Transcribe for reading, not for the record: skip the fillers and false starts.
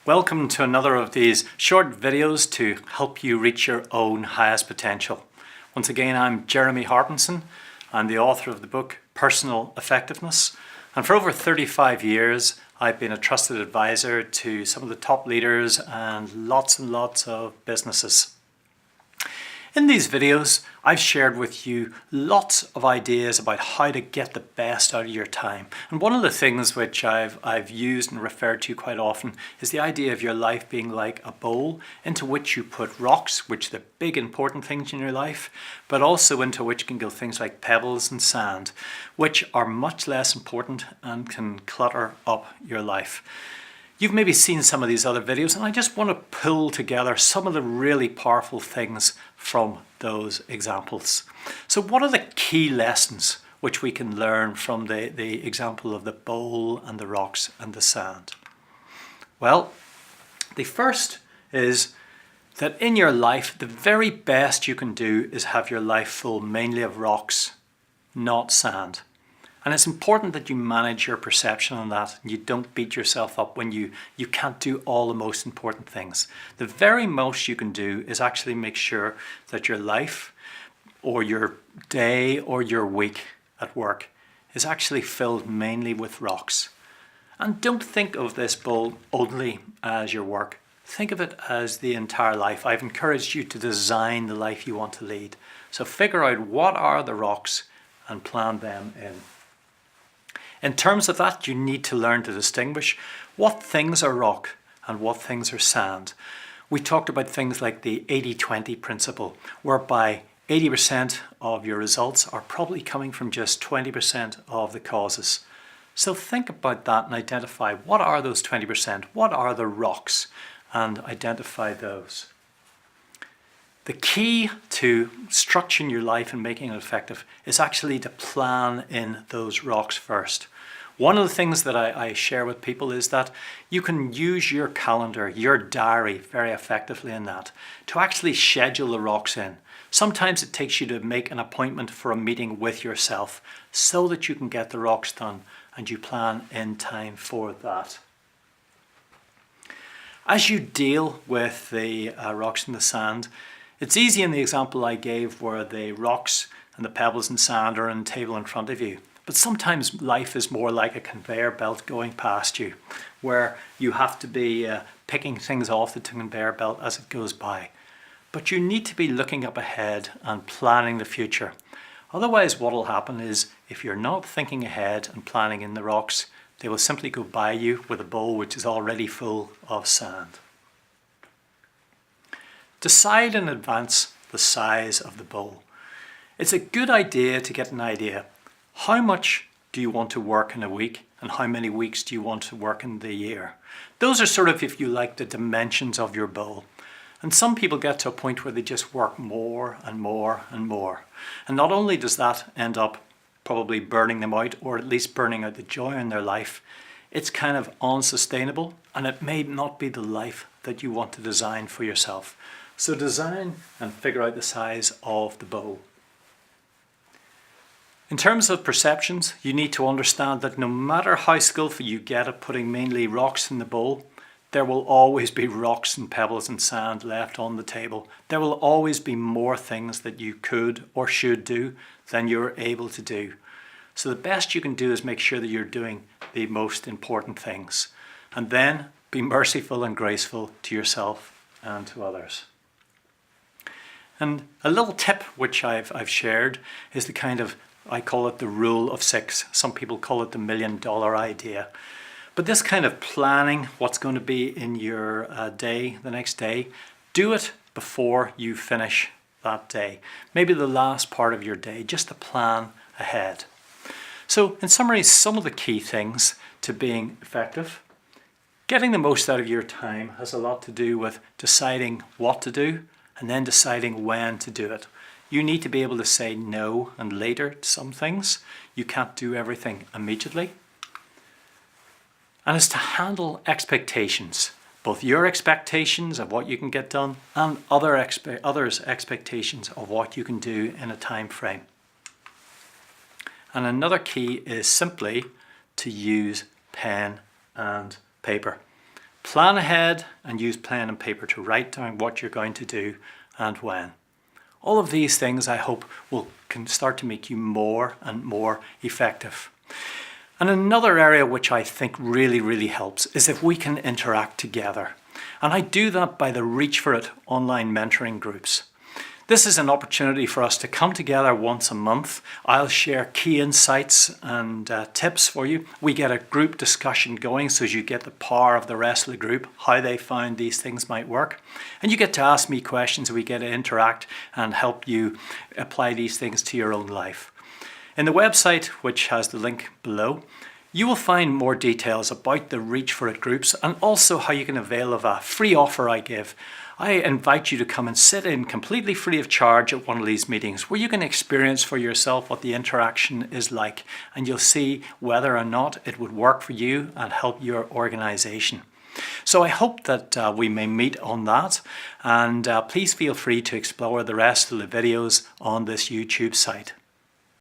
Welcome to another of these short videos to help you reach your own highest potential. Once again, I'm Jeremy Harbinson. I'm the author of the book Personal Effectiveness, and for over 35 years I've been a trusted advisor to some of the top leaders and lots of businesses. In these videos, I've shared with you lots of ideas about how to get the best out of your time. And one of the things which I've used and referred to quite often is the idea of your life being like a bowl into which you put rocks, which are the big important things in your life, but also into which can go things like pebbles and sand, which are much less important and can clutter up your life. You've maybe seen some of these other videos, and I just want to pull together some of the really powerful things from those examples. So what are the key lessons which we can learn from the example of the bowl and the rocks and the sand? Well, the first is that in your life, the very best you can do is have your life full mainly of rocks, not sand. And it's important that you manage your perception on that. You don't beat yourself up when you can't do all the most important things. The very most you can do is actually make sure that your life or your day or your week at work is actually filled mainly with rocks. And don't think of this bowl only as your work. Think of it as the entire life. I've encouraged you to design the life you want to lead. So figure out what are the rocks and plan them in. In terms of that, you need to learn to distinguish what things are rock and what things are sand. We talked about things like the 80-20 principle, whereby 80% of your results are probably coming from just 20% of the causes. So think about that and identify what are those 20%, what are the rocks, and identify those. The key to structuring your life and making it effective is actually to plan in those rocks first. One of the things that I share with people is that you can use your calendar, your diary very effectively in that, to actually schedule the rocks in. Sometimes it takes you to make an appointment for a meeting with yourself so that you can get the rocks done and you plan in time for that. As you deal with the rocks and the sand, it's easy in the example I gave where the rocks and the pebbles and sand are on a table in front of you. But sometimes life is more like a conveyor belt going past you, where you have to be picking things off the conveyor belt as it goes by. But you need to be looking up ahead and planning the future. Otherwise, what will happen is if you're not thinking ahead and planning in the rocks, they will simply go by you with a bowl which is already full of sand. Decide in advance the size of the bowl. It's a good idea to get an idea. How much do you want to work in a week and how many weeks do you want to work in the year? Those are sort of, if you like, the dimensions of your bowl. And some people get to a point where they just work more and more and more. And not only does that end up probably burning them out, or at least burning out the joy in their life, it's kind of unsustainable and it may not be the life that you want to design for yourself. So design and figure out the size of the bowl. In terms of perceptions, you need to understand that no matter how skillful you get at putting mainly rocks in the bowl, there will always be rocks and pebbles and sand left on the table. There will always be more things that you could or should do than you're able to do. So the best you can do is make sure that you're doing the most important things. And then be merciful and graceful to yourself and to others. And a little tip which I've shared is the kind of, I call it the rule of 6. Some people call it the $1 million idea. But this kind of planning what's going to be in your day, the next day, do it before you finish that day. Maybe the last part of your day, just to plan ahead. So in summary, some of the key things to being effective. Getting the most out of your time has a lot to do with deciding what to do and then deciding when to do it. You need to be able to say no and later to some things. You can't do everything immediately. And it's to handle expectations, both your expectations of what you can get done and others' expectations of what you can do in a time frame. And another key is simply to use pen and paper. Plan ahead and use pen and paper to write down what you're going to do and when. All of these things I hope can start to make you more and more effective. And another area which I think really helps is if we can interact together. And I do that by the Reach for It online mentoring groups. This is an opportunity for us to come together once a month. I'll share key insights and tips for you. We get a group discussion going so as you get the power of the rest of the group, how they found these things might work. And you get to ask me questions. We get to interact and help you apply these things to your own life. In the website, which has the link below, you will find more details about the Reach for It groups and also how you can avail of a free offer I give. I invite you to come and sit in completely free of charge at one of these meetings where you can experience for yourself what the interaction is like, and you'll see whether or not it would work for you and help your organization. So I hope that we may meet on that, and please feel free to explore the rest of the videos on this YouTube site.